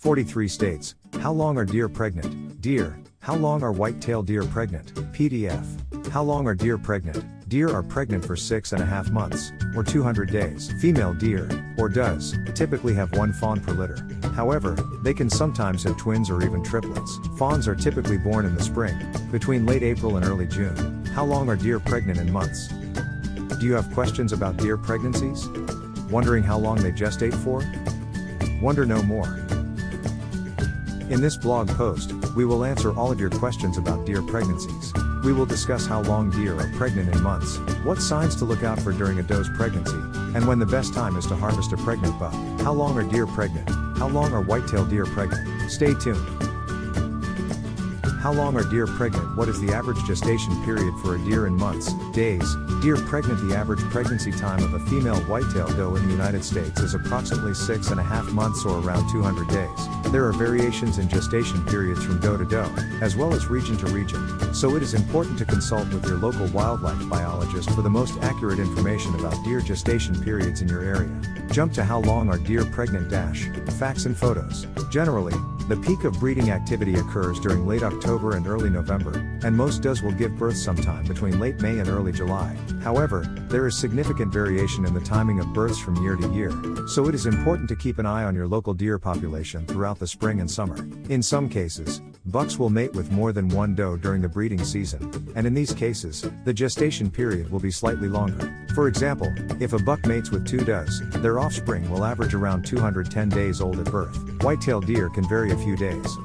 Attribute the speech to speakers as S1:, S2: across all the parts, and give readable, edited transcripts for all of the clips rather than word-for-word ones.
S1: 43 states. How long are deer pregnant? Deer. How long are white-tailed deer pregnant? PDF. How long are deer pregnant? Deer are pregnant for 6.5 months, or 200 days. Female deer, or does, typically have one fawn per litter. However, they can sometimes have twins or even triplets. Fawns are typically born in the spring, between late April and early June. How long are deer pregnant in months? Do you have questions about deer pregnancies? Wondering how long they gestate for? Wonder no more. In this blog post, we will answer all of your questions about deer pregnancies. We will discuss how long deer are pregnant in months, what signs to look out for during a doe's pregnancy, and when the best time is to harvest a pregnant buck. How long are deer pregnant? How long are white-tailed deer pregnant? Stay tuned. How long are deer pregnant? What is the average gestation period for a deer in months, days? Deer pregnant. The average pregnancy time of a female white-tailed doe in the United States is approximately 6.5 months or around 200 days. There are variations in gestation periods from doe to doe, as well as region to region, so it is important to consult with your local wildlife biologist for the most accurate information about deer gestation periods in your area. Jump to how long are deer pregnant - facts and photos. Generally, the peak of breeding activity occurs during late October and early November, and most does will give birth sometime between late May and early July. However, there is significant variation in the timing of births from year to year, so it is important to keep an eye on your local deer population throughout the spring and summer. In some cases, bucks will mate with more than one doe during the breeding season, and in these cases, the gestation period will be slightly longer. For example, if a buck mates with two does, their offspring will average around 210 days old at birth. White-tailed deer can vary a few days.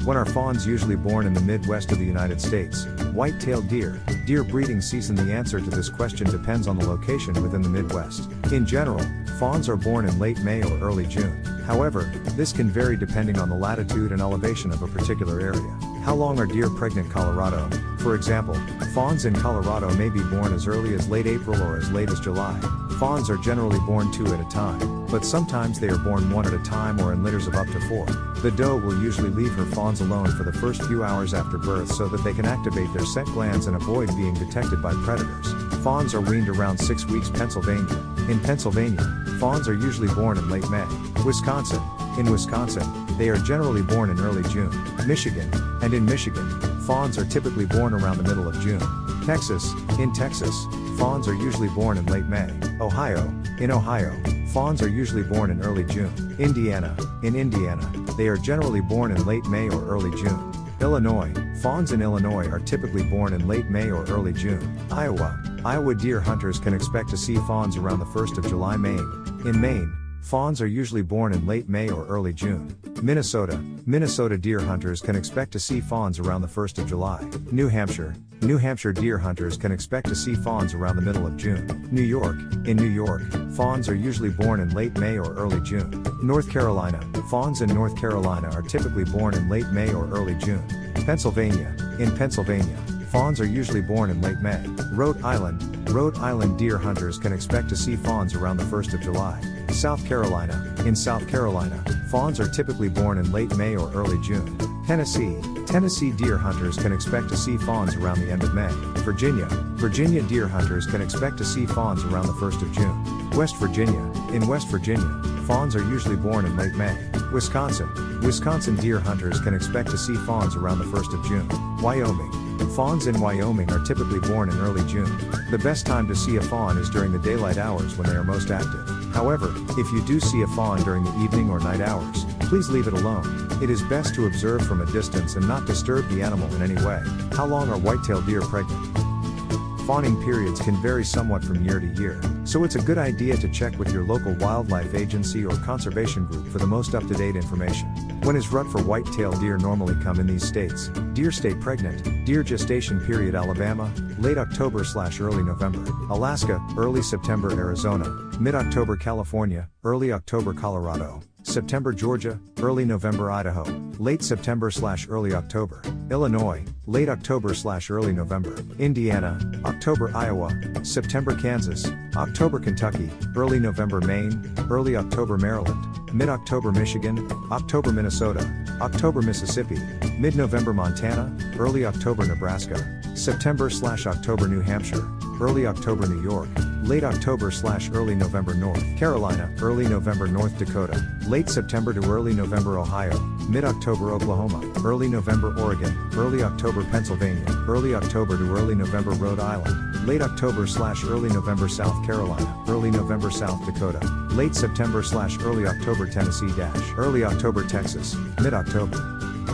S1: When are fawns usually born in the Midwest of the United States? White-tailed deer breeding season. The answer to this question depends on the location within the Midwest. In general, fawns are born in late May or early June. However, this can vary depending on the latitude and elevation of a particular area. How long are deer pregnant? Colorado. For example, fawns in Colorado may be born as early as late April or as late as July. Fawns are generally born 2 at a time, but sometimes they are born 1 at a time or in litters of up to 4. The doe will usually leave her fawns alone for the first few hours after birth so that they can activate their scent glands and avoid being detected by predators. Fawns are weaned around 6 weeks. Pennsylvania. In Pennsylvania, fawns are usually born in late May. Wisconsin. In Wisconsin, they are generally born in early June. Michigan. And in Michigan, fawns are typically born around the middle of June. Texas. In Texas, fawns are usually born in late May. Ohio. In Ohio, fawns are usually born in early June. Indiana. In Indiana, they are generally born in late May or early June. Illinois. Fawns in Illinois are typically born in late May or early June. Iowa. Iowa deer hunters can expect to see fawns around the 1st of July. Maine. In Maine, fawns are usually born in late May or early June. Minnesota. Minnesota deer hunters can expect to see fawns around the 1st of July. New Hampshire. New Hampshire deer hunters can expect to see fawns around the middle of June. New York. In New York, fawns are usually born in late May or early June. North Carolina. Fawns in North Carolina are typically born in late May or early June. Pennsylvania. In Pennsylvania, fawns are usually born in late May. Rhode Island. Rhode Island deer hunters can expect to see fawns around the 1st of July. South Carolina. In South Carolina, fawns are typically born in late May or early June. Tennessee. Tennessee deer hunters can expect to see fawns around the end of May. Virginia. Virginia deer hunters can expect to see fawns around the 1st of June. West Virginia. In West Virginia, fawns are usually born in late May. Wisconsin. Wisconsin deer hunters can expect to see fawns around the 1st of June. Wyoming. Fawns in Wyoming are typically born in early June. The best time to see a fawn is during the daylight hours when they are most active. However, if you do see a fawn during the evening or night hours, please leave it alone. It is best to observe from a distance and not disturb the animal in any way. How long are white-tailed deer pregnant? Fawning periods can vary somewhat from year to year, so it's a good idea to check with your local wildlife agency or conservation group for the most up-to-date information. When is rut for white-tailed deer normally come in these states? Deer stay pregnant. Deer gestation period: Alabama, late October/early November. Alaska, early September. Arizona, mid-October. California, early October. Colorado, September. Georgia, early November. Idaho, late September/early October. Illinois, late October/early November. Indiana, October. Iowa, September. Kansas, October. Kentucky, early November. Maine, early October. Maryland, mid-October. Michigan, October. Minnesota, October. Mississippi, mid-November. Montana, early October. Nebraska, September/October. New Hampshire, early October New York, late October/early November North Carolina, early November North Dakota, late September to early November Ohio, mid-October Oklahoma, early November Oregon, early October Pennsylvania, early October to early November Rhode Island, late October/early November South Carolina, early November South Dakota, late September/early October Tennessee early October Texas, mid-October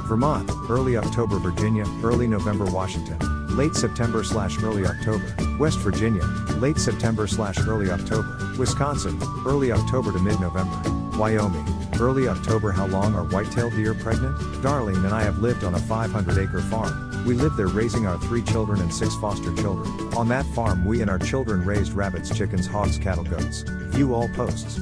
S1: Vermont, early October Virginia, early November Washington, late September/early October West Virginia, late September/early October Wisconsin, early October to mid-November Wyoming, early October. How long are white-tailed deer pregnant? Darlene and I have lived on a 500-acre farm. We lived there raising our 3 children and 6 foster children. On that farm we and our children raised rabbits, chickens, hogs, cattle, goats. View all posts.